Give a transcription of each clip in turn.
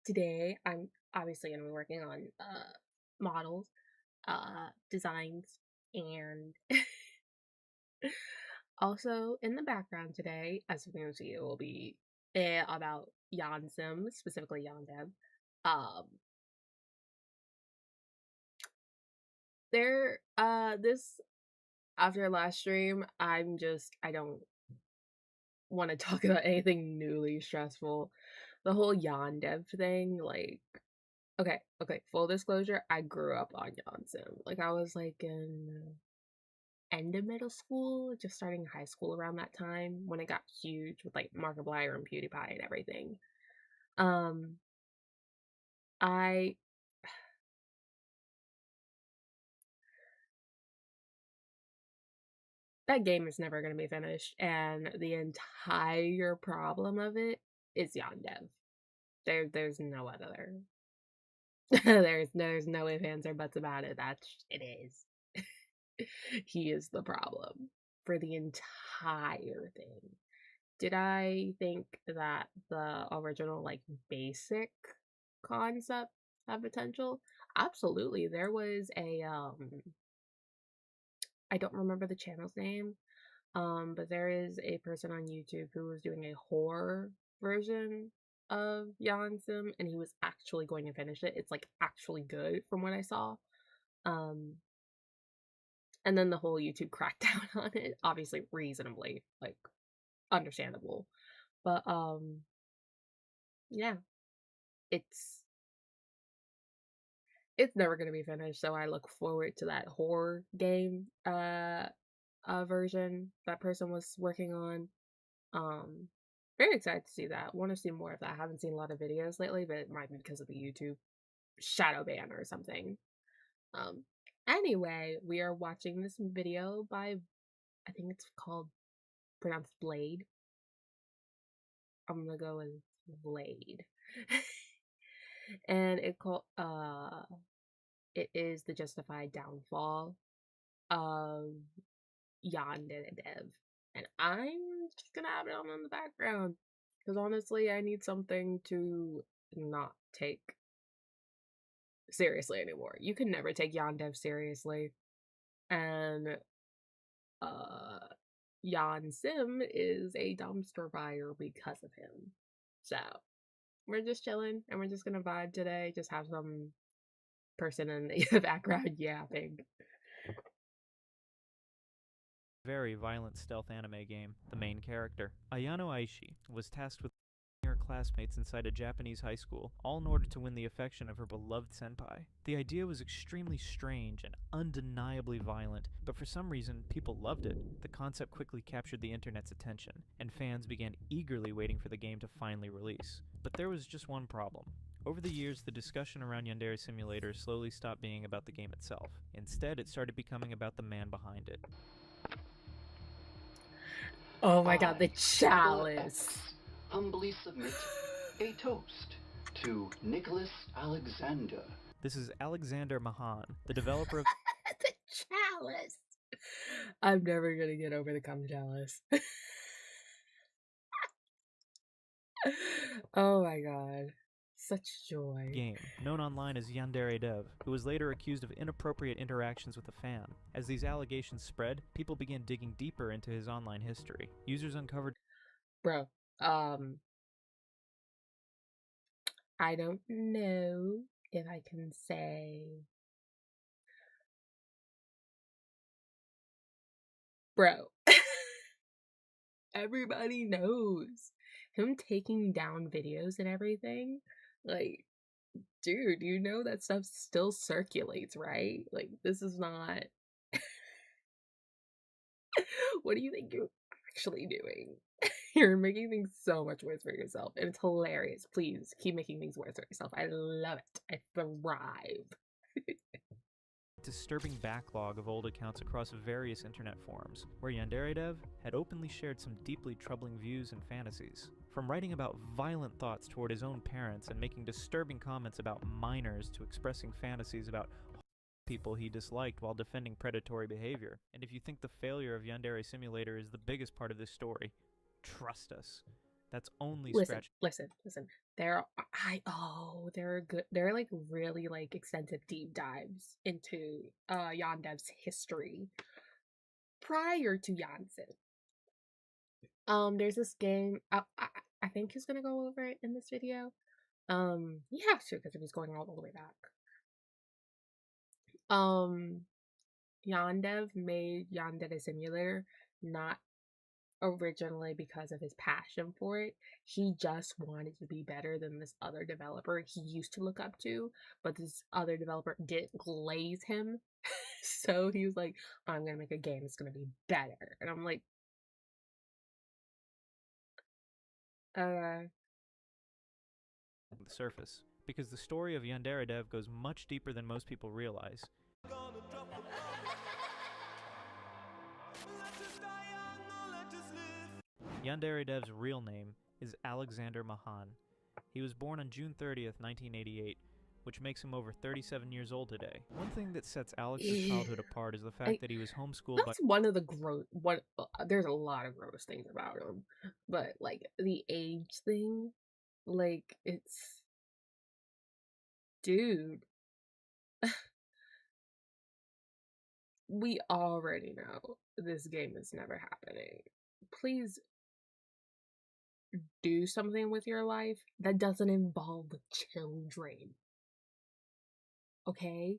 Today I'm obviously gonna be working on models, designs, and also in the background today, as you can see, it will be about Yan Sim, specifically Yan Dev. Um, this after last stream, I don't want to talk about anything newly stressful. The whole Yan Dev thing, like, okay, full disclosure, I grew up on Yan Sim. Like, I was like in end of middle school, just starting high school around that time when it got huge with like Markiplier and PewDiePie and everything. Um, I that game is never gonna be finished, and the entire problem of it is Yandev. There's no other. there's no ifs, ands, or buts about it. It is. He is the problem for the entire thing. Did I think that the original, like, basic concept have potential? Absolutely. There was I don't remember the channel's name, but there is a person on YouTube who was doing a horror version of Yan Sim, and he was actually going to finish it. It's, like, actually good from what I saw. Um, and then the whole YouTube crackdown on it, obviously reasonably, like, understandable. But, yeah, it's it's never gonna be finished, so I look forward to that horror game version that person was working on. Um Very excited to see that. Want to see more of that. I haven't seen a lot of videos lately, but it might be because of the YouTube shadow ban or something. Um anyway, we are watching this video by, I think it's called, pronounced Blade. I'm gonna go with Blade. And it is the justified downfall of Dev. And I'm just gonna have it on in the background. Because honestly, I need something to not take seriously anymore. You can never take Dev seriously. And uh Yan Sim is a dumpster fire because of him. So we're just chilling and we're just gonna vibe today. Just have some person in the background yapping. Very violent stealth anime game. The main character, Ayano Aishi, was tasked with her classmates inside a Japanese high school, all in order to win the affection of her beloved senpai. The idea was extremely strange and undeniably violent, but for some reason, people loved it. The concept quickly captured the internet's attention, and fans began eagerly waiting for the game to finally release. But there was just one problem. Over the years, the discussion around Yandere Simulator slowly stopped being about the game itself. Instead, it started becoming about the man behind it. Oh my god, the chalice. Humbly submit a toast to Nicholas Alexander. This is Alexander Mahan, the developer of The chalice. I'm never gonna get over the cum chalice. Oh my god. Such joy. game, known online as Yandere Dev, who was later accused of inappropriate interactions with a fan. As these allegations spread, people began digging deeper into his online history. Users uncovered Bro, I don't know if I can say. Bro, everybody knows him taking down videos and everything. Like, dude, you know that stuff still circulates, right? Like, this is not. What do you think you're actually doing? You're making things so much worse for yourself, and it's hilarious. Please keep making things worse for yourself. I love it. I thrive. disturbing backlog of old accounts across various internet forums, where Yandere Dev had openly shared some deeply troubling views and fantasies. From writing about violent thoughts toward his own parents and making disturbing comments about minors to expressing fantasies about people he disliked while defending predatory behavior. And if you think the failure of Yandere Simulator is the biggest part of this story, trust us. That's only Listen, scratching. listen. They're they're good. They're like really like extensive deep dives into Yandev's history prior to Jansen. There's this game. I think he's gonna go over it in this video. He has to because he's going all the way back. Yandev made Yandere Simulator not originally because of his passion for it. He just wanted to be better than this other developer he used to look up to, but this other developer didn't glaze him. So he was like, I'm gonna make a game that's gonna be better. And I'm like, The surface, because the story of Yandere Dev goes much deeper than most people realize. Yandere Dev's real name is Alexander Mahan. He was born on June 30th, 1988, which makes him over 37 years old today. One thing that sets Alex's childhood apart is the fact that he was homeschooled that's one of the there's a lot of gross things about him, but like the age thing, like it's, dude, we already know this game is never happening. Please do something with your life that doesn't involve children. Okay?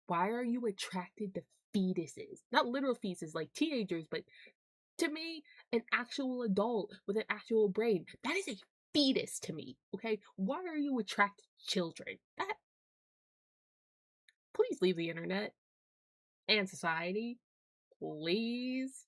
Why are you attracted to fetuses? Not literal fetuses like teenagers, but to me, an actual adult with an actual brain. That is a fetus to me. Okay? Why are you attracted to children? Please leave the internet and society. Please.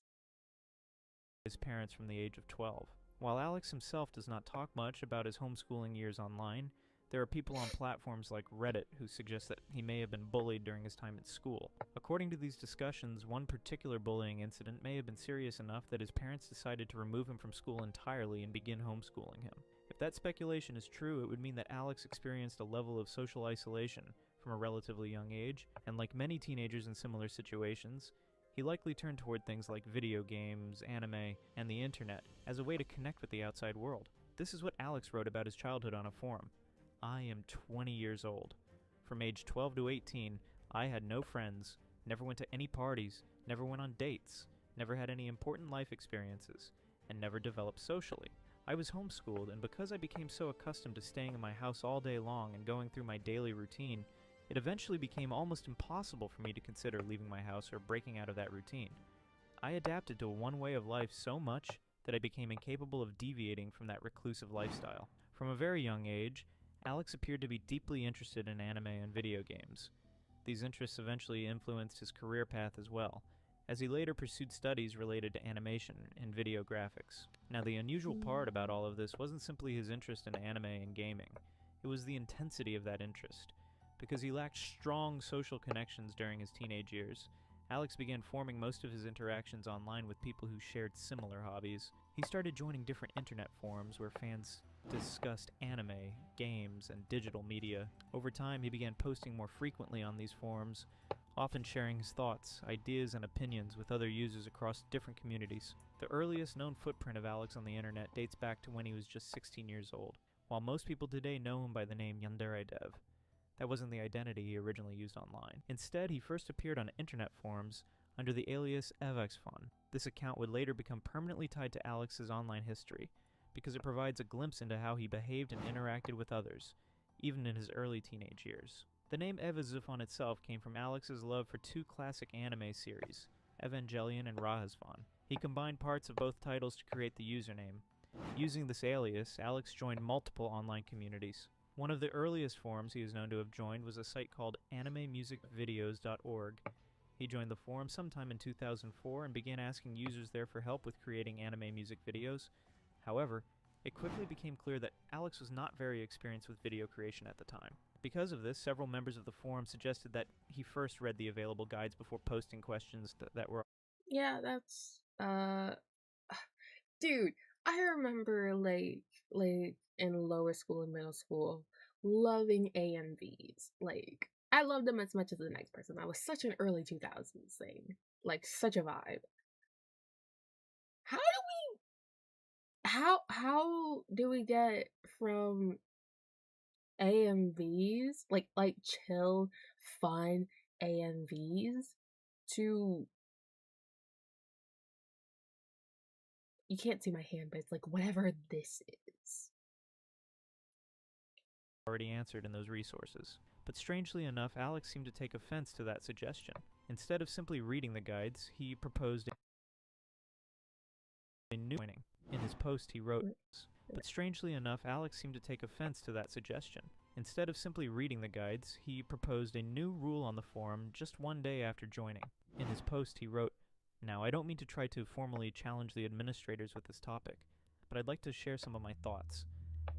his parents from the age of 12. While Alex himself does not talk much about his homeschooling years online, there are people on platforms like Reddit who suggest that he may have been bullied during his time at school. According to these discussions, one particular bullying incident may have been serious enough that his parents decided to remove him from school entirely and begin homeschooling him. If that speculation is true, it would mean that Alex experienced a level of social isolation from a relatively young age, and like many teenagers in similar situations, he likely turned toward things like video games, anime, and the internet as a way to connect with the outside world. This is what Alex wrote about his childhood on a forum. I am 20 years old. From age 12 to 18, I had no friends, never went to any parties, never went on dates, never had any important life experiences, and never developed socially. I was homeschooled, and because I became so accustomed to staying in my house all day long and going through my daily routine, it eventually became almost impossible for me to consider leaving my house or breaking out of that routine. I adapted to one way of life so much that I became incapable of deviating from that reclusive lifestyle. From a very young age, Alex appeared to be deeply interested in anime and video games. These interests eventually influenced his career path as well, as he later pursued studies related to animation and video graphics. Now, the unusual part about all of this wasn't simply his interest in anime and gaming, it was the intensity of that interest. Because he lacked strong social connections during his teenage years, Alex began forming most of his interactions online with people who shared similar hobbies. He started joining different internet forums where fans discussed anime, games, and digital media. Over time, he began posting more frequently on these forums, often sharing his thoughts, ideas, and opinions with other users across different communities. The earliest known footprint of Alex on the internet dates back to when he was just 16 years old. While most people today know him by the name Yandere Dev, that wasn't the identity he originally used online. Instead, he first appeared on internet forums under the alias Evexfun. This account would later become permanently tied to Alex's online history, because it provides a glimpse into how he behaved and interacted with others, even in his early teenage years. The name Evazufon itself came from Alex's love for two classic anime series, Evangelion and Rahasvan. He combined parts of both titles to create the username. Using this alias, Alex joined multiple online communities. One of the earliest forums he is known to have joined was a site called animemusicvideos.org. He joined the forum sometime in 2004 and began asking users there for help with creating anime music videos. However, it quickly became clear that Alex was not very experienced with video creation at the time. Because of this, several members of the forum suggested that he first read the available guides before posting questions that were... Yeah, that's, dude, I remember, like, in lower school and middle school, loving AMVs. Like, I loved them as much as the next person. That was such an early 2000s thing. Like, such a vibe. How How do we get from AMVs, like chill, fun AMVs to you can't see my hand, but it's like whatever this is. Already answered in those resources. But strangely enough, Alex seemed to take offense to that suggestion. Instead of simply reading the guides, he proposed a new pointing. In his post, he wrote, but strangely enough, Alex seemed to take offense to that suggestion. Instead of simply reading the guides, he proposed a new rule on the forum just one day after joining. In his post, he wrote, now, I don't mean to try to formally challenge the administrators with this topic, but I'd like to share some of my thoughts.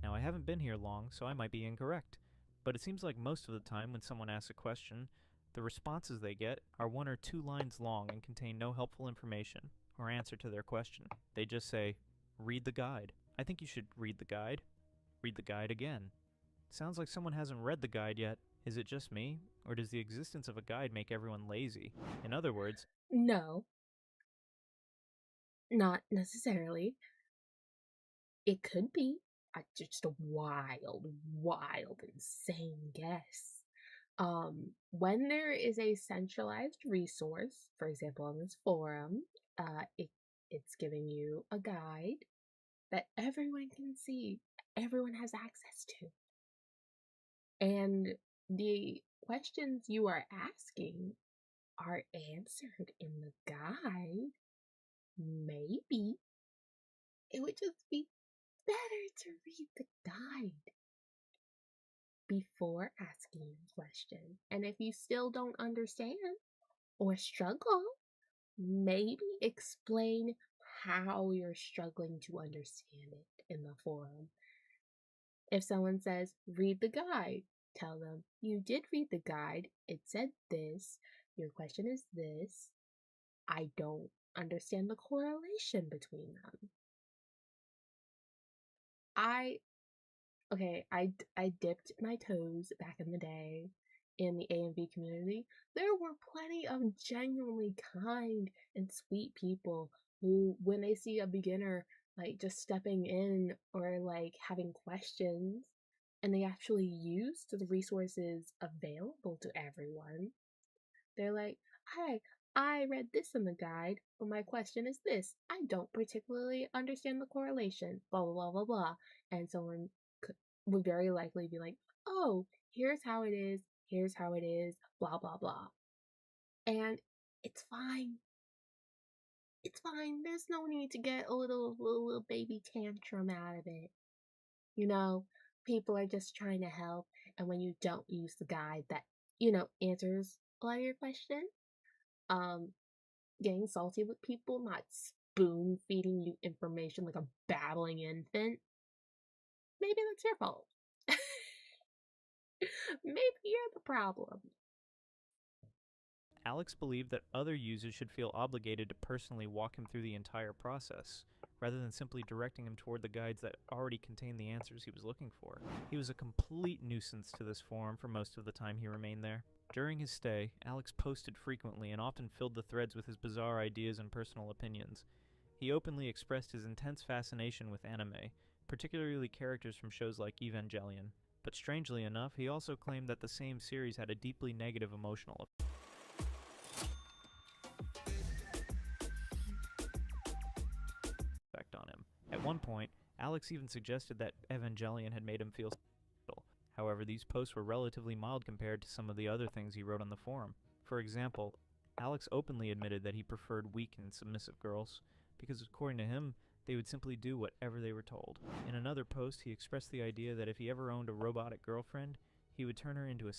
Now, I haven't been here long, so I might be incorrect, but it seems like most of the time when someone asks a question, the responses they get are 1 or 2 lines long and contain no helpful information or answer to their question. They just say, read the guide. I think you should read the guide. Read the guide again. Sounds like someone hasn't read the guide yet. Is it just me? Or does the existence of a guide make everyone lazy? In other words, No, not necessarily. It could be just a wild, insane guess. When there is a centralized resource, for example, on this forum, it's giving you a guide that everyone can see, everyone has access to. And the questions you are asking are answered in the guide. Maybe it would just be better to read the guide before asking the question. And if you still don't understand or struggle, maybe explain how you're struggling to understand it in the forum. If someone says, read the guide, tell them, you did read the guide. It said this. Your question is this. I don't understand the correlation between them. I dipped my toes back in the day in the AMV community. There were plenty of genuinely kind and sweet people who, when they see a beginner like just stepping in or like having questions, and they actually used the resources available to everyone, they're like, hi, I read this in the guide, but my question is this. I don't particularly understand the correlation, blah, blah, blah, blah, blah. And someone would very likely be like, oh, here's how it is, blah, blah, blah. And it's fine. It's fine. There's no need to get a little baby tantrum out of it. You know, people are just trying to help. And when you don't use the guide that, answers a lot of your question, getting salty with people, not spoon feeding you information like a babbling infant, maybe that's your fault. Maybe you're the problem. Alex believed that other users should feel obligated to personally walk him through the entire process, rather than simply directing him toward the guides that already contained the answers he was looking for. He was a complete nuisance to this forum for most of the time he remained there. During his stay, Alex posted frequently and often filled the threads with his bizarre ideas and personal opinions. He openly expressed his intense fascination with anime, particularly characters from shows like Evangelion. But strangely enough, he also claimed that the same series had a deeply negative emotional effect on him. At one point, Alex even suggested that Evangelion had made him feel special. However, these posts were relatively mild compared to some of the other things he wrote on the forum. For example, Alex openly admitted that he preferred weak and submissive girls, because according to him, they would simply do whatever they were told. In another post, he expressed the idea that if he ever owned a robotic girlfriend, he would turn her into a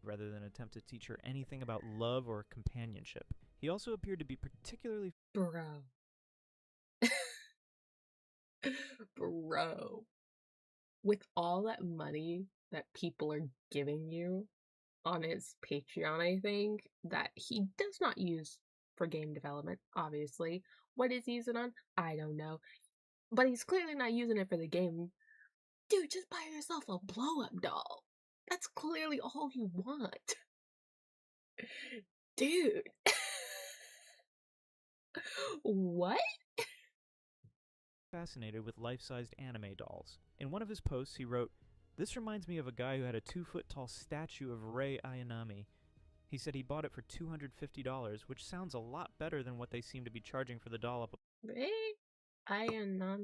rather than attempt to teach her anything about love or companionship. He also appeared to be particularly Bro. Bro. With all that money that people are giving you on his Patreon, I think, that he does not use for game development, obviously. What is he using on? I don't know. But he's clearly not using it for the game. Dude, just buy yourself a blow-up doll. That's clearly all you want. Dude. What? fascinated with life-sized anime dolls. In one of his posts, he wrote, "This reminds me of a guy who had a 2-foot-tall statue of Rei Ayanami. He said he bought it for $250, which sounds a lot better than what they seem to be charging for the doll up." Right? I am not.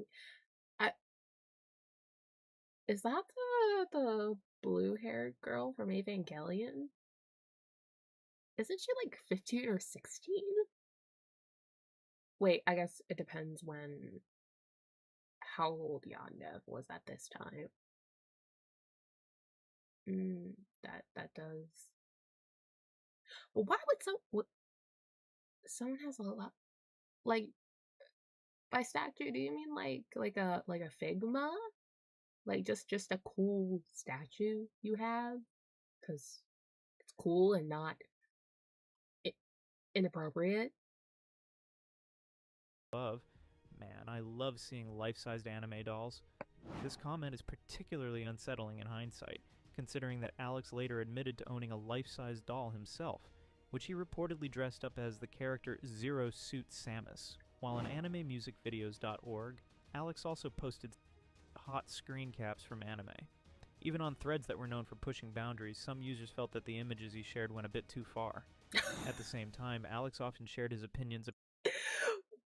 Is that the blue-haired girl from Evangelion? Isn't she like 15 or 16? Wait, I guess it depends how old Yondev was at this time. That does. Well, why would someone has a lot, like, by statue? Do you mean like a Figma? Like just a cool statue you have? Because it's cool and not inappropriate. Above. Man, I love seeing life-sized anime dolls. This comment is particularly unsettling in hindsight, considering that Alex later admitted to owning a life-size doll himself, which he reportedly dressed up as the character Zero Suit Samus. While on animemusicvideos.org, Alex also posted hot screen caps from anime. Even on threads that were known for pushing boundaries, some users felt that the images he shared went a bit too far. At the same time, Alex often shared his opinions.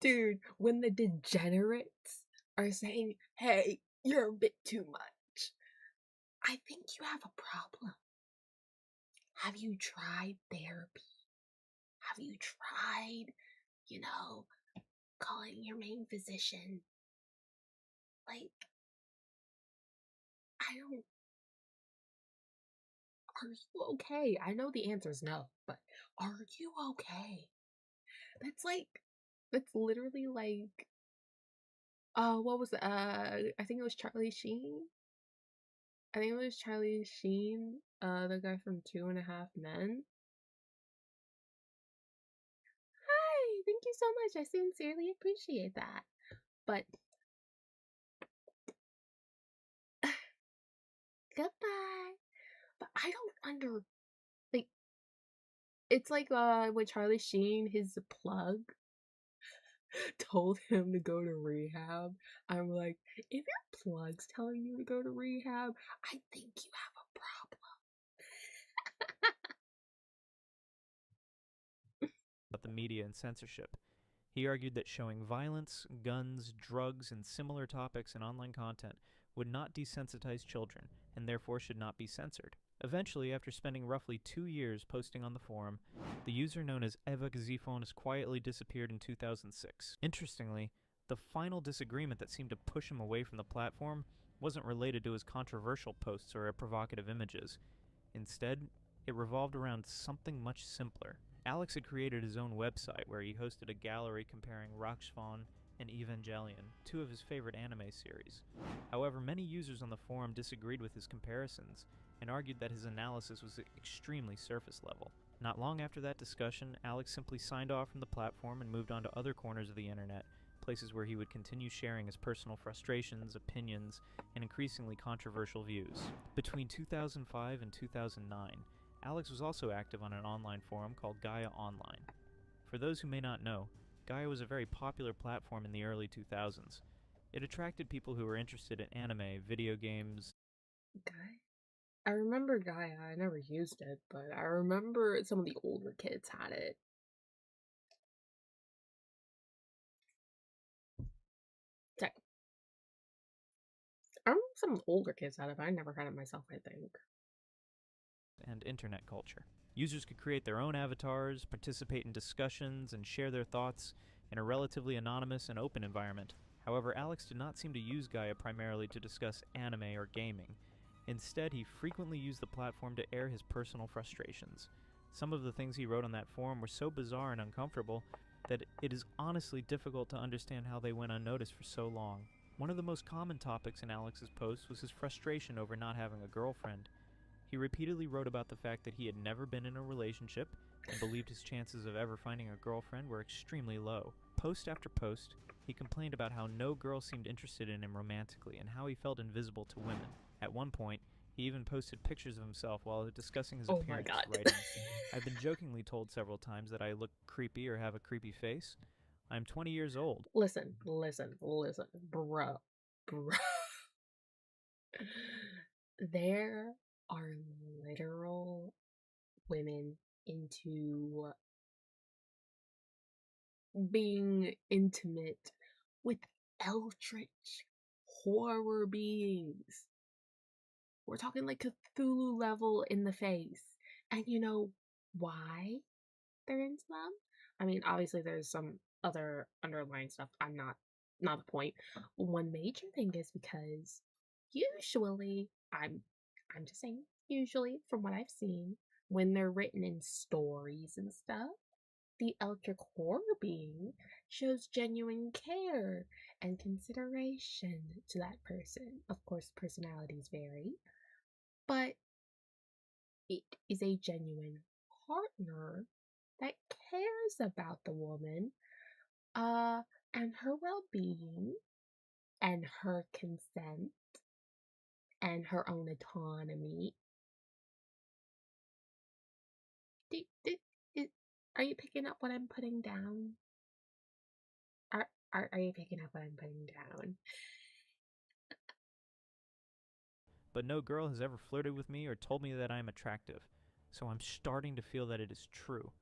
Dude, when the degenerates are saying, hey, you're a bit too much, I think you have a problem. Have you tried therapy? Have you tried, calling your main physician? Like, are you okay? I know the answer is no, but are you okay? That's literally like, what was it? I think it was Charlie Sheen. The guy from 2.5 Men. Hi, thank you so much. I sincerely appreciate that. But goodbye. But I don't it's like with Charlie Sheen, his plug told him to go to rehab. I'm like, if your plug's telling you to go to rehab, I think you have a problem. About the media and censorship. He argued that showing violence, guns, drugs, and similar topics in online content would not desensitize children, and therefore should not be censored. Eventually, after spending roughly 2 years posting on the forum, the user known as Eva Gzifonis quietly disappeared in 2006. Interestingly, the final disagreement that seemed to push him away from the platform wasn't related to his controversial posts or provocative images. Instead, it revolved around something much simpler. Alex had created his own website where he hosted a gallery comparing Rakshvan and Evangelion, two of his favorite anime series. However, many users on the forum disagreed with his comparisons and argued that his analysis was extremely surface level. Not long after that discussion, Alex simply signed off from the platform and moved on to other corners of the internet, places where he would continue sharing his personal frustrations, opinions, and increasingly controversial views. Between 2005 and 2009, Alex was also active on an online forum called Gaia Online. For those who may not know, Gaia was a very popular platform in the early 2000s. It attracted people who were interested in anime, video games. Gaia? I remember Gaia. I never used it, but I remember some of the older kids had it. I remember some older kids had it, but I never had it myself, I think. And internet culture. Users could create their own avatars, participate in discussions, and share their thoughts in a relatively anonymous and open environment. However, Alex did not seem to use Gaia primarily to discuss anime or gaming. Instead, he frequently used the platform to air his personal frustrations. Some of the things he wrote on that forum were so bizarre and uncomfortable that it is honestly difficult to understand how they went unnoticed for so long. One of the most common topics in Alex's posts was his frustration over not having a girlfriend. He repeatedly wrote about the fact that he had never been in a relationship and believed his chances of ever finding a girlfriend were extremely low. Post after post, he complained about how no girl seemed interested in him romantically and how he felt invisible to women. At one point, he even posted pictures of himself while discussing his appearance, my God. writing, "I've been jokingly told several times that I look creepy or have a creepy face. I'm 20 years old. Listen, bro. There are literal women into being intimate with eldritch horror beings. We're talking like Cthulhu level in the face. And you know why they're into them? I mean, obviously there's some other underlying stuff. Not the point. One major thing is because usually I'm just saying, usually from what I've seen, when they're written in stories and stuff, the eldritch horror being shows genuine care and consideration to that person. Of course, personalities vary, but it is a genuine partner that cares about the woman, and her well-being, and her consent, and her own autonomy. Do, do, is, are you picking up what I'm putting down? Are you picking up what I'm putting down? But no girl has ever flirted with me or told me that I am attractive, so I'm starting to feel that it is true.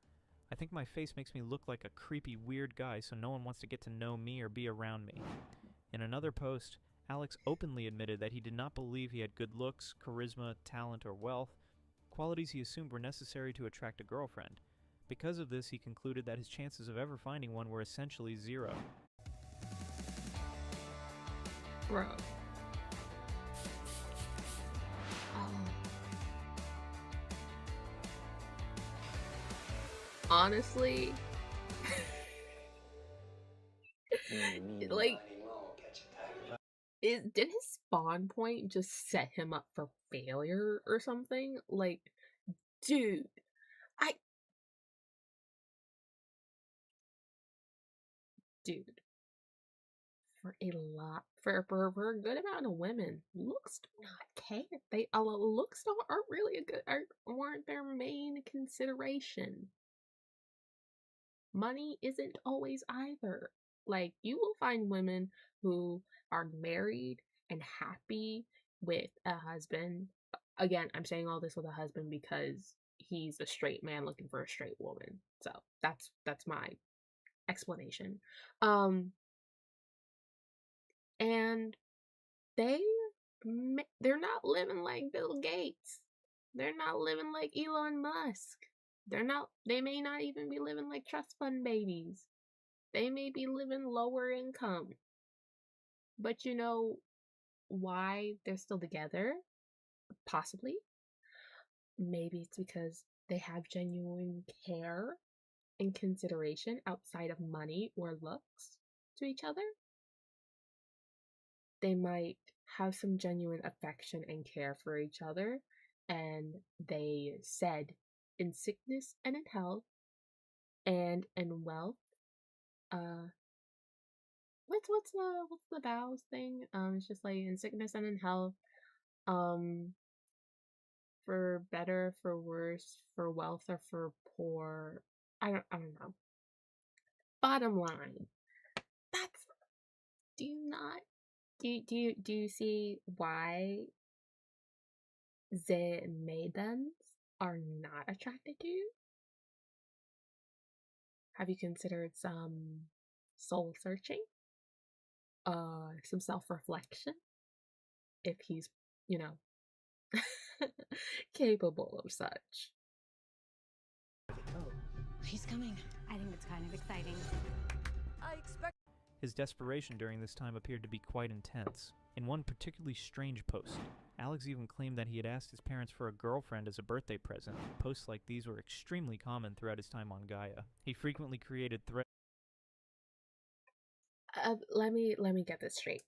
I think my face makes me look like a creepy, weird guy, so no one wants to get to know me or be around me. In another post, Alex openly admitted that he did not believe he had good looks, charisma, talent, or wealth, qualities he assumed were necessary to attract a girlfriend. Because of this, he concluded that his chances of ever finding one were essentially zero. Bro. Honestly, like, did his spawn point just set him up for failure or something? Like, dude, dude, for a good amount of women, looks do not care. Looks aren't really weren't their main consideration. Money isn't always either. Like, you will find women who are married and happy with a husband. Again, I'm saying all this with a husband because he's a straight man looking for a straight woman. So that's my explanation. And they they're not living like Bill Gates. They're not living like Elon Musk. They may not even be living like trust fund babies. They may be living lower income. But you know why they're still together? Possibly. Maybe it's because they have genuine care and consideration outside of money or looks to each other. They might have some genuine affection and care for each other, and they said in sickness and in health and in wealth, uh what's the vows thing? It's just like in sickness and in health, um for better, for worse, for wealth or for poor. I don't know. Bottom line, that's do you not do you see why the maidens are not attracted to you? Have you considered some soul searching? Some self-reflection? If he's, you know, capable of such. He's coming. I think it's kind of exciting. His desperation during this time appeared to be quite intense. In one particularly strange post, Alex even claimed that he had asked his parents for a girlfriend as a birthday present. Posts like these were extremely common throughout his time on Gaia. He frequently created threads. Let me get this straight.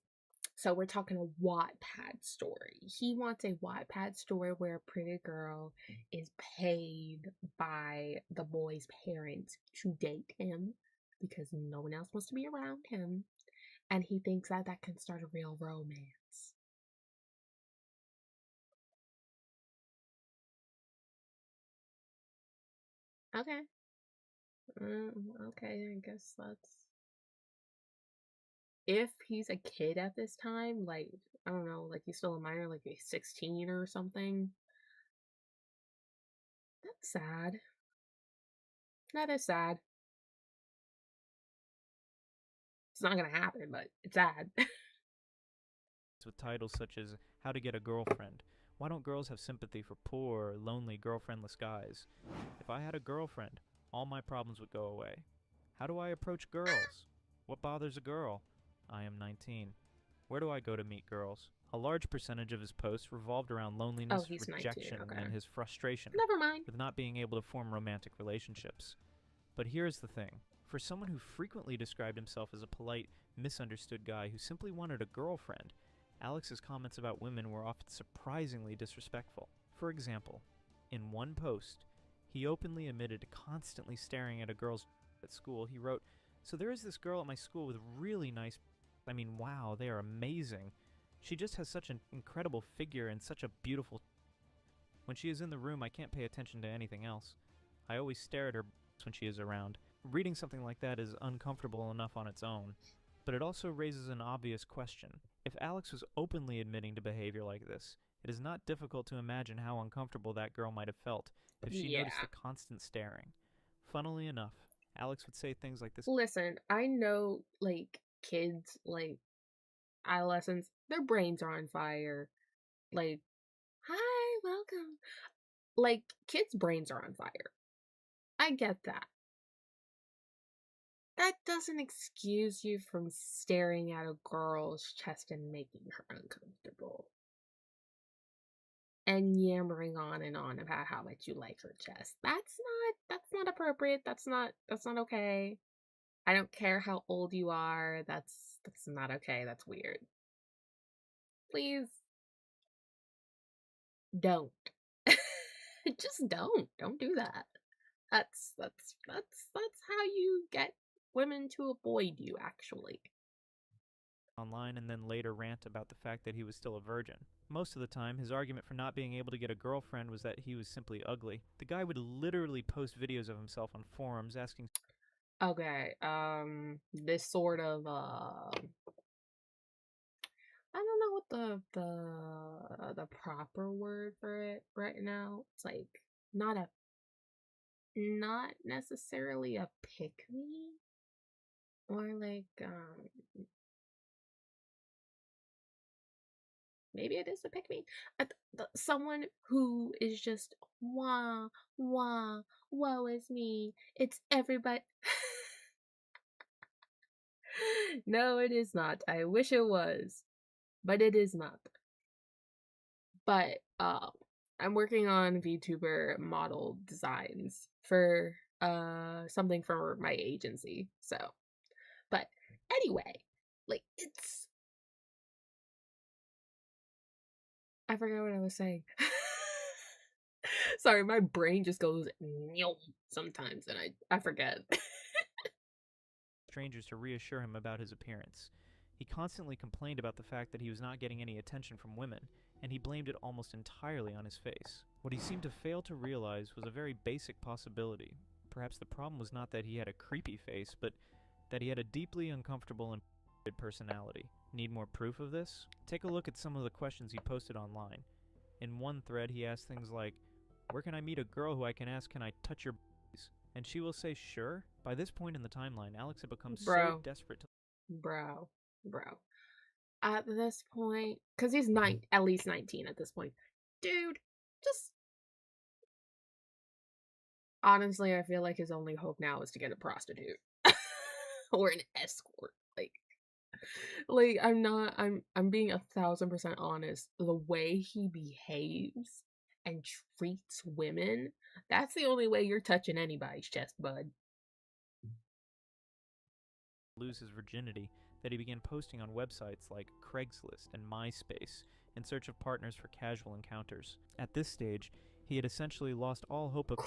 So we're talking a Wattpad story. He wants a Wattpad story where a pretty girl is paid by the boy's parents to date him because no one else wants to be around him, and he thinks that that can start a real romance. Okay. Okay, I guess if he's a kid at this time, like, I don't know, like he's still a minor, like he's 16 or something, that's sad. That is sad. It's not gonna happen, but it's sad. with titles such as How to Get a Girlfriend. Why don't girls have sympathy for poor, lonely, girlfriendless guys? If I had a girlfriend, all my problems would go away. How do I approach girls? What bothers a girl? I am 19. Where do I go to meet girls? A large percentage of his posts revolved around Oh, loneliness, he's 19, rejection, okay. and his frustration Never mind. with not being able to form romantic relationships. But here's the thing. For someone who frequently described himself as a polite, misunderstood guy who simply wanted a girlfriend, Alex's comments about women were often surprisingly disrespectful. For example, in one post, he openly admitted to constantly staring at a girl's at school. He wrote, "So there is this girl at my school with really nice, wow, they are amazing. She just has such an incredible figure and such a beautiful. When she is in the room, I can't pay attention to anything else. I always stare at her when she is around." Reading something like that is uncomfortable enough on its own, but it also raises an obvious question. If Alex was openly admitting to behavior like this, it is not difficult to imagine how uncomfortable that girl might have felt if she noticed the constant staring. Funnily enough, Alex would say things like this. Listen, I know, like, kids, like, adolescents, their brains are on fire. Like, hi, welcome. Like, kids' brains are on fire. I get that. That doesn't excuse you from staring at a girl's chest and making her uncomfortable. And yammering on and on about how much you like her chest. That's not appropriate. That's not okay. I don't care how old you are. That's not okay. That's weird. Please don't. Just don't. Don't do that. That's how you get women to avoid you, actually. Online and then later rant about the fact that he was still a virgin. Most of the time, his argument for not being able to get a girlfriend was that he was simply ugly. The guy would literally post videos of himself on forums asking. Okay, this sort of, I don't know what the proper word for it right now. It's like not necessarily a pick me, or like maybe it is a pick me. Someone who is just wah wah woe is me. It's everybody. No, it is not. I wish it was, but it is not. But I'm working on VTuber model designs for something for my agency. So, but anyway, like I forgot what I was saying. Sorry, my brain just goes sometimes and I forget. Strangers to reassure him about his appearance. He constantly complained about the fact that he was not getting any attention from women, and he blamed it almost entirely on his face. What he seemed to fail to realize was a very basic possibility. Perhaps the problem was not that he had a creepy face, but that he had a deeply uncomfortable and personality. Need more proof of this? Take a look at some of the questions he posted online. In one thread, he asked things like, "Where can I meet a girl who I can ask, can I touch your b****s?" And she will say, "Sure." By this point in the timeline, Alex had become so desperate to... Bro. At this point, because he's at least 19 at this point. Dude, just... Honestly, I feel like his only hope now is to get a prostitute. Or an escort. I'm being 1,000% honest. The way he behaves and treats women, that's the only way you're touching anybody's chest, bud. Lose his virginity, that he began posting on websites like Craigslist and MySpace in search of partners for casual encounters. At this stage, he had essentially lost all hope of...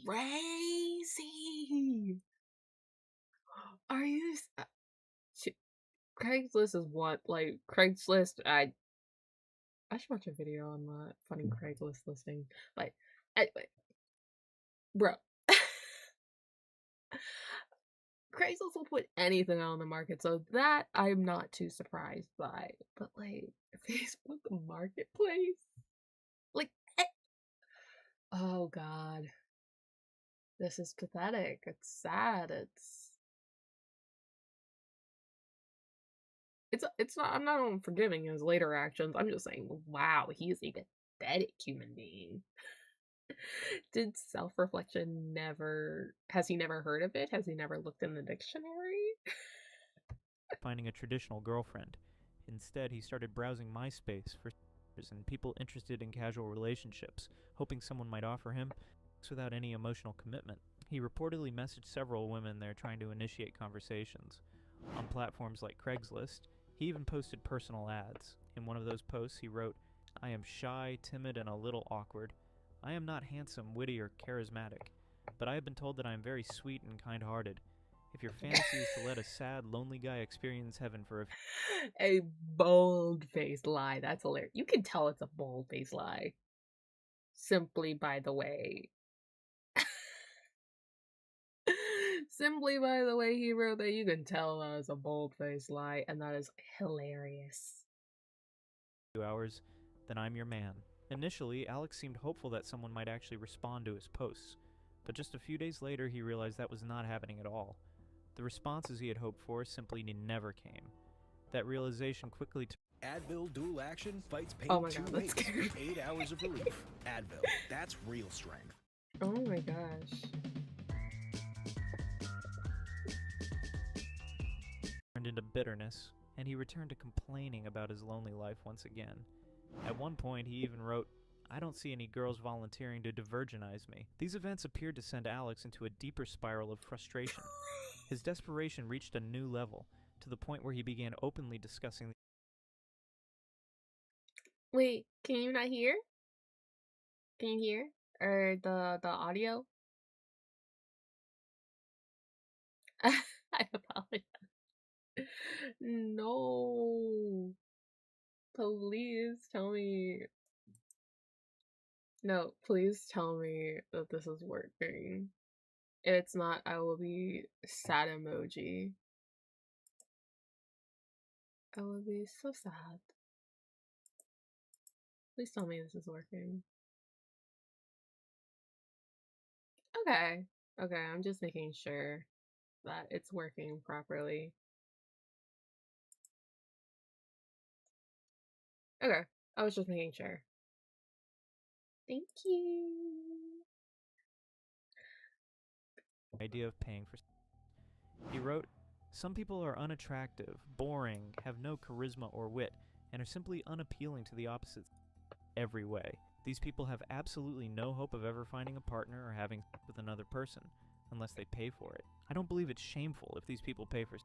Crazy! Are you... Craigslist is what? Like, Craigslist, I should watch a video on that funny Craigslist listing. But, anyway. Bro. Craigslist will put anything on the market, so that I'm not too surprised by. But like Facebook Marketplace, like, oh god, this is pathetic. It's sad. It's not. I'm not unforgiving his later actions. I'm just saying, wow, he is a pathetic human being. Did self-reflection never, has he never heard of it? Has he never looked in the dictionary? Finding a traditional girlfriend. Instead, he started browsing MySpace for and people interested in casual relationships, hoping someone might offer him sex without any emotional commitment. He reportedly messaged several women there trying to initiate conversations. On platforms like Craigslist, he even posted personal ads. In one of those posts, he wrote, "I am shy, timid, and a little awkward. I am not handsome, witty, or charismatic, but I have been told that I am very sweet and kind-hearted. If your fantasy is to let a sad, lonely guy experience heaven for a A bold-faced lie. That's hilarious. You can tell it's a bold-faced lie. Simply by the way. Simply by the way he wrote that, you can tell that is a bold-faced lie, and that is hilarious. few hours, then I'm your man." Initially, Alex seemed hopeful that someone might actually respond to his posts, but just a few days later he realized that was not happening at all. The responses he had hoped for simply never came. That realization quickly Advil Dual Action fights pain Oh my 2 god, ways that's scary. with 8 hours of relief. Advil, that's real strength. Oh my gosh. turned into bitterness, and he returned to complaining about his lonely life once again. At one point, he even wrote, "I don't see any girls volunteering to divergenize me." These events appeared to send Alex into a deeper spiral of frustration. His desperation reached a new level, to the point where he began openly discussing the Wait, can you not hear? Can you hear? Or the audio? I apologize. No. Please tell me. No, please tell me that this is working. If it's not, I will be sad emoji. I will be so sad. Please tell me this is working. Okay. Okay, I'm just making sure that it's working properly. Okay, I was just making sure. Thank you. idea of paying for. He wrote, "Some people are unattractive, boring, have no charisma or wit, and are simply unappealing to the opposite every way. These people have absolutely no hope of ever finding a partner or having sex with another person, unless they pay for it. I don't believe it's shameful if these people pay for."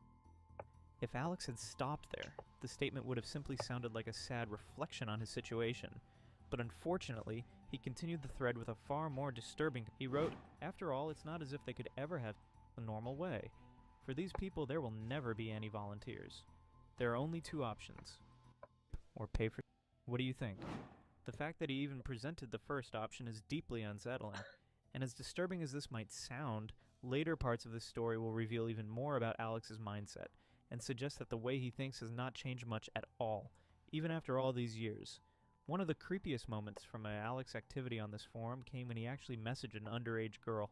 If Alex had stopped there, the statement would have simply sounded like a sad reflection on his situation. But unfortunately, he continued the thread with a far more disturbing. He wrote, "After all, it's not as if they could ever have the normal way. For these people, there will never be any volunteers. There are only two options, or pay for." What do you think? The fact that he even presented the first option is deeply unsettling, and as disturbing as this might sound, later parts of this story will reveal even more about Alex's mindset, and suggest that the way he thinks has not changed much at all, even after all these years. One of the creepiest moments from Alex's activity on this forum came when he actually messaged an underage girl,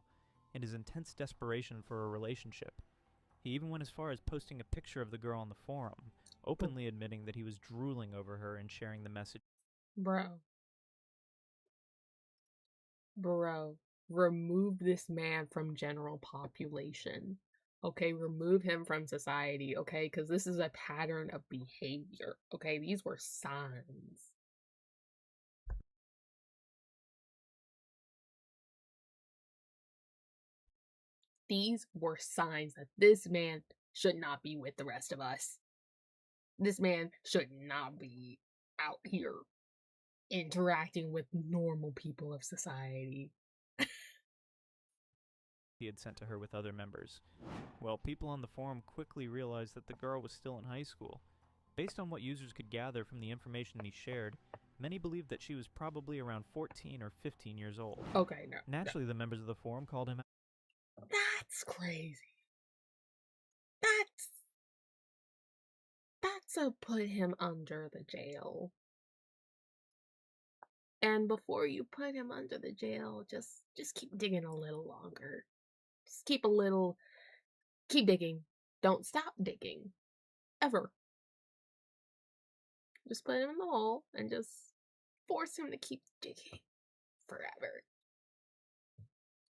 in his intense desperation for a relationship. He even went as far as posting a picture of the girl on the forum, openly admitting that he was drooling over her and sharing the message. Bro. Bro. Remove this man from general population. Okay, remove him from society, okay? Because this is a pattern of behavior, okay? These were signs. These were signs that this man should not be with the rest of us. This man should not be out here interacting with normal people of society. He had sent to her with other members. Well, people on the forum quickly realized that the girl was still in high school. Based on what users could gather from the information he shared, many believed that she was probably around 14 or 15 years old. Okay, no. Naturally, the members of the forum called him out. That's crazy. that's a put him under the jail. And before you put him under the jail, just keep digging a little longer. Just keep digging. Don't stop digging. Ever. Just put him in the hole and just force him to keep digging forever.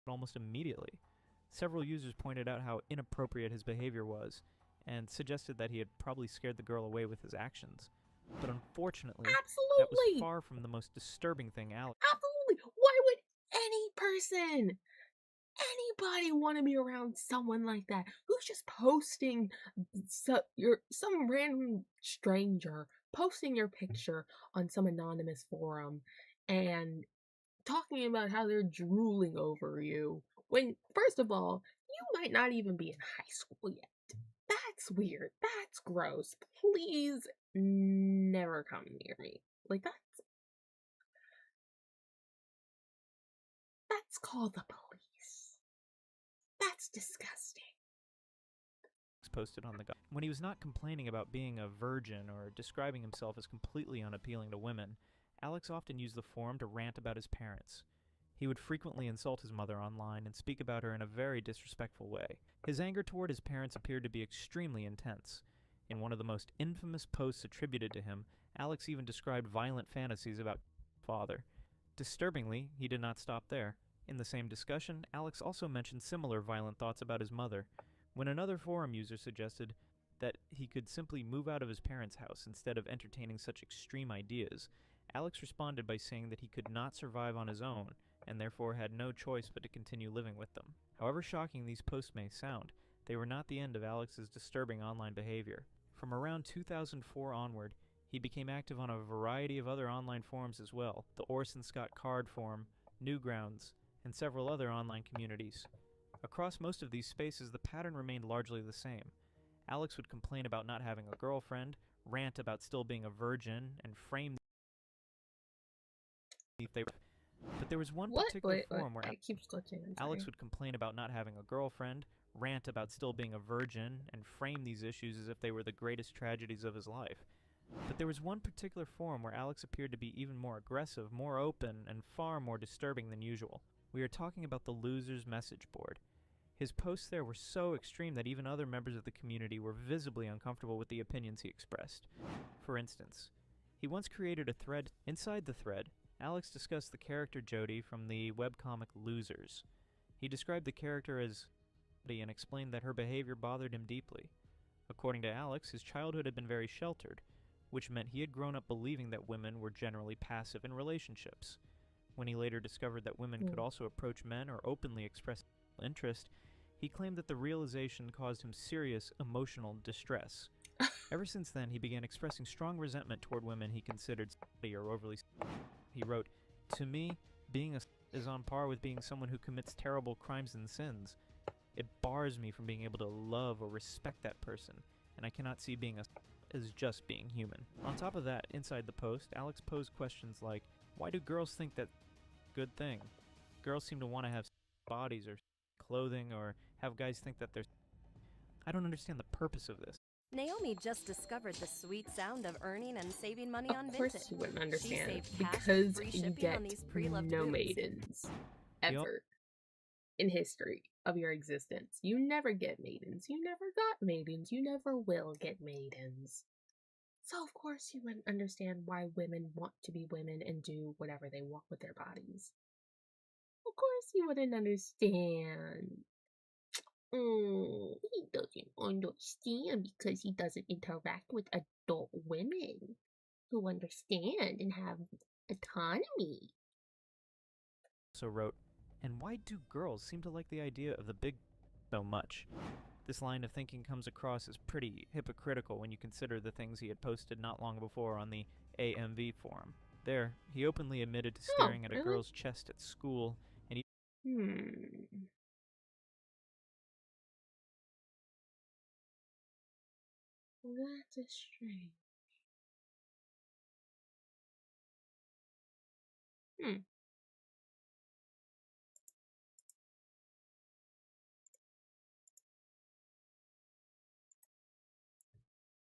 Almost immediately. Several users pointed out how inappropriate his behavior was, and suggested that he had probably scared the girl away with his actions. But unfortunately, that was Absolutely! far from the most disturbing thing Alex. Absolutely! Why would any person, anybody want to be around someone like that who's just posting some random stranger posting your picture on some anonymous forum and talking about how they're drooling over you when, first of all, you might not even be in high school yet. That's weird. That's gross. Please never come near me. Like, that's called the police. That's disgusting. Posted on the guide. When he was not complaining about being a virgin or describing himself as completely unappealing to women, Alex often used the forum to rant about his parents. He would frequently insult his mother online and speak about her in a very disrespectful way. His anger toward his parents appeared to be extremely intense. In one of the most infamous posts attributed to him, Alex even described violent fantasies about his father. Disturbingly, he did not stop there. In the same discussion, Alex also mentioned similar violent thoughts about his mother. When another forum user suggested that he could simply move out of his parents' house instead of entertaining such extreme ideas, Alex responded by saying that he could not survive on his own, and therefore had no choice but to continue living with them. However shocking these posts may sound, they were not the end of Alex's disturbing online behavior. From around 2004 onward, he became active on a variety of other online forums as well, the Orson Scott Card Forum, Newgrounds, and several other online communities. Across most of these spaces, the pattern remained largely the same. Alex would complain about not having a girlfriend, rant about still being a virgin, and frame but there was one particular forum where it keeps glitching. Alex would complain about not having a girlfriend, rant about still being a virgin, and frame these issues as if they were the greatest tragedies of his life. But there was one particular forum where Alex appeared to be even more aggressive, more open, and far more disturbing than usual. We are talking about the Losers message board. His posts there were so extreme that even other members of the community were visibly uncomfortable with the opinions he expressed. For instance, he once created a thread. Inside the thread, Alex discussed the character Jody from the webcomic Losers. He described the character as and explained that her behavior bothered him deeply. According to Alex, his childhood had been very sheltered, which meant he had grown up believing that women were generally passive in relationships. When he later discovered that women could also approach men or openly express interest, he claimed that the realization caused him serious emotional distress. Ever since then, he began expressing strong resentment toward women he considered or overly. He wrote, "To me, being a is on par with being someone who commits terrible crimes and sins. It bars me from being able to love or respect that person, and I cannot see being a as just being human." On top of that, inside the post, Alex posed questions like, why do girls think that's a good thing? Girls seem to want to have bodies or clothing, or have guys think that they're... I don't understand the purpose of this. Naomi just discovered the sweet sound of earning and saving money on Of Vinted. course you wouldn't understand, saved cash because and free you shipping get on these pre-loved no boots. maidens ever in history of your existence. You never get maidens. You never got maidens. You never will get maidens. So of course you wouldn't understand why women want to be women and do whatever they want with their bodies. Of course you wouldn't understand. He doesn't understand because he doesn't interact with adult women who understand and have autonomy. So wrote, and why do girls seem to like the idea of the big so much? This line of thinking comes across as pretty hypocritical when you consider the things he had posted not long before on the AMV forum. There, he openly admitted to staring at a girl's chest at school, and That is strange.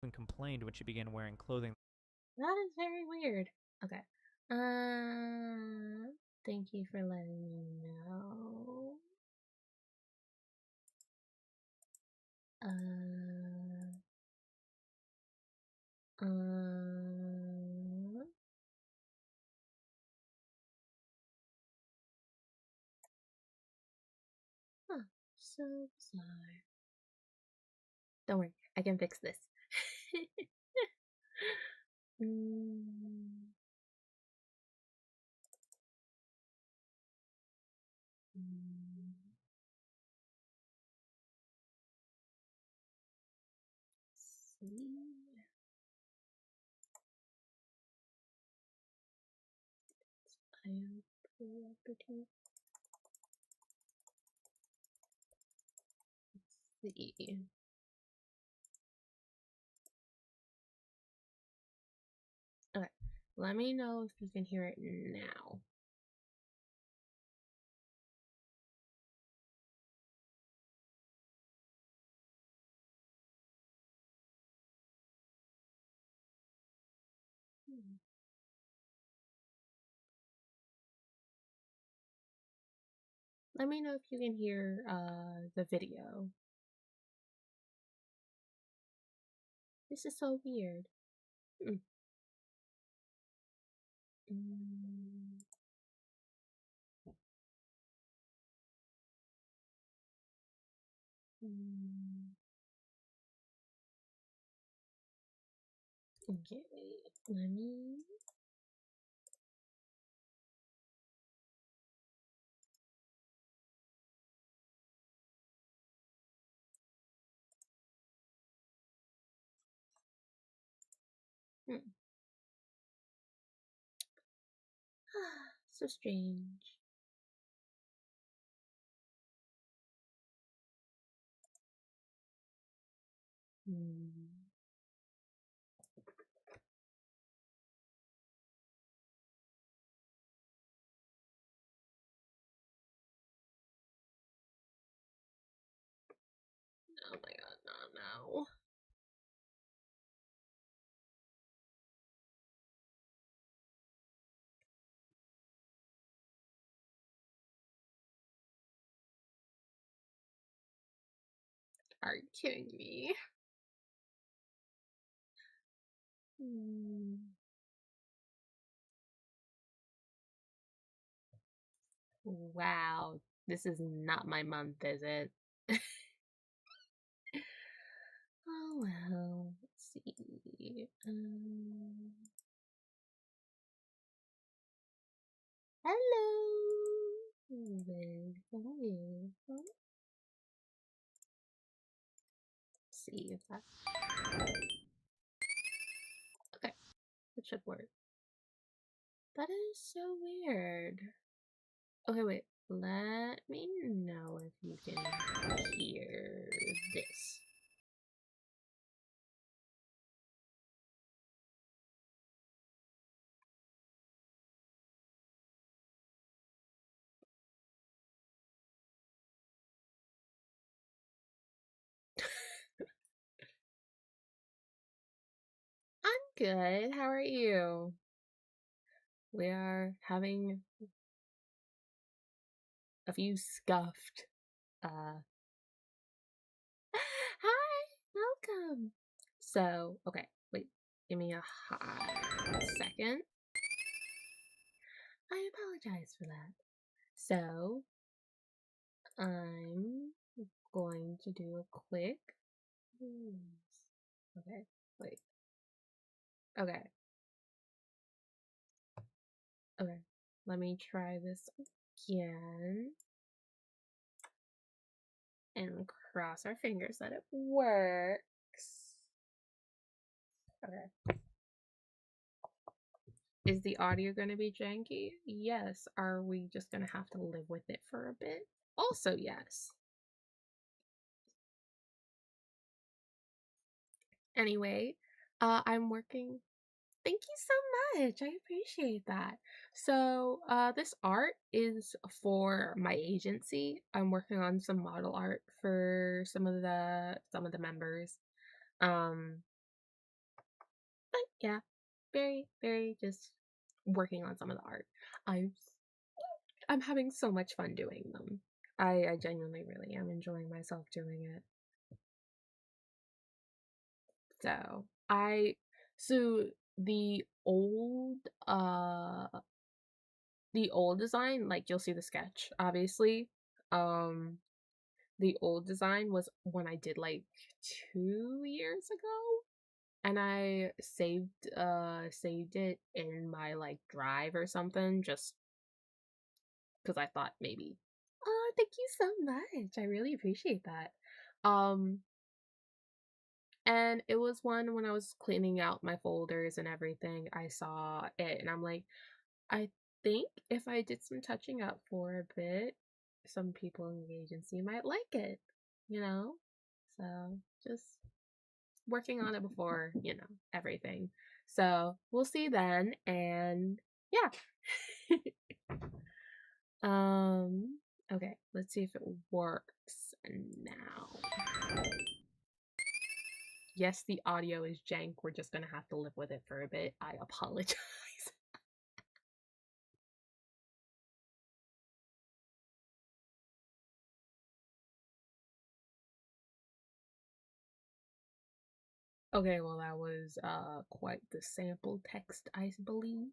even complained when she began wearing clothing. That is very weird. Okay. Thank you for letting me know. Huh, so bizarre. Don't worry, I can fix this. Mm. Mm. See. Property. Let's see. Okay, let me know if you can hear it now. Let me know if you can hear the video. This is so weird. Mm. Mm. Mm. Okay, wait. Let me. So strange. Hmm. Oh my god, no. Are you kidding me? Wow, this is not my month, is it? Oh well, let's see. Hello. Welcome. Let's see if that. Okay, it should work. That is so weird. Okay, wait. Let me know if you can hear this. I'm good. How are you? We are having a few scuffed. Hi, welcome. So, okay, wait. Give me a hot second. I apologize for that. So, I'm going to do a quick. Okay, wait. Okay. Okay. Let me try this again. And cross our fingers that it works. Okay. Is the audio going to be janky? Yes. Are we just going to have to live with it for a bit? Also, yes. Anyway, I'm working. Thank you so much. I appreciate that. So, this art is for my agency. I'm working on some model art for some of the members. Um, yeah, very, very just working on some of the art. I'm I'm having so much fun doing them. I genuinely really am enjoying myself doing it. So so the old the old design, like you'll see the sketch, obviously. Um the old design was when I did like 2 years ago. And I saved it in my like drive or something just because I thought maybe. Oh, thank you so much. I really appreciate that. Um and it was one when I was cleaning out my folders and everything, I saw it and I'm like, I think if I did some touching up for a bit, some people in the agency might like it, you know? So just working on it before, everything. So we'll see then. And yeah. Okay, let's see if it works now. Yes, the audio is jank. We're just gonna have to live with it for a bit. I apologize. Okay, well that was quite the sample text, I believe.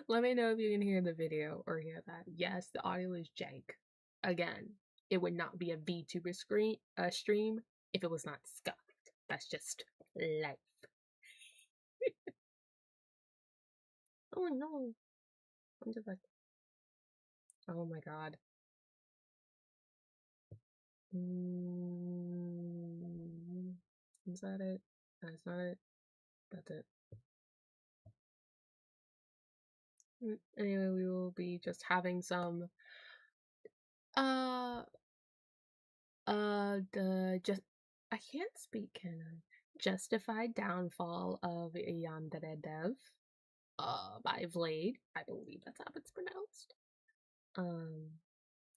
Let me know if you can hear the video or hear that. Yes, the audio is jank. Again, it would not be a VTuber stream if it was not scuffed. That's just life. Oh no. I'm just like, oh my god. Is that it? That's not it. That's it. Anyway, we will be just having some uh the just I can't speak, can I? Justified Downfall of Yandere Dev by Vlade. I believe that's how it's pronounced.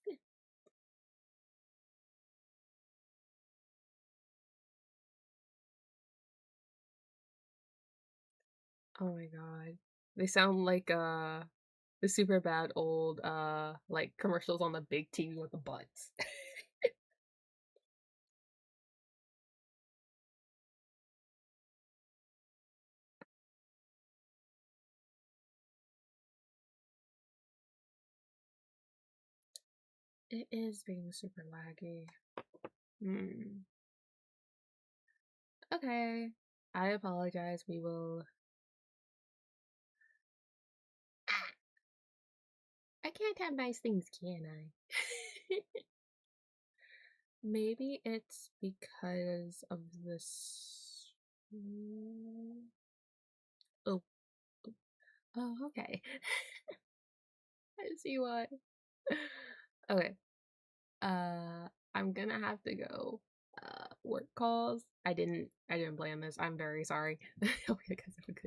Yeah. Oh my god. They sound like the super bad old like commercials on the big TV with the butts. It is being super laggy. Okay. I apologize. We will. I can't have nice things, can I? Maybe it's because of this. Oh, oh, okay. I see why. Okay. I'm gonna have to go. Work calls. I didn't plan this. I'm very sorry. Hope you guys have a good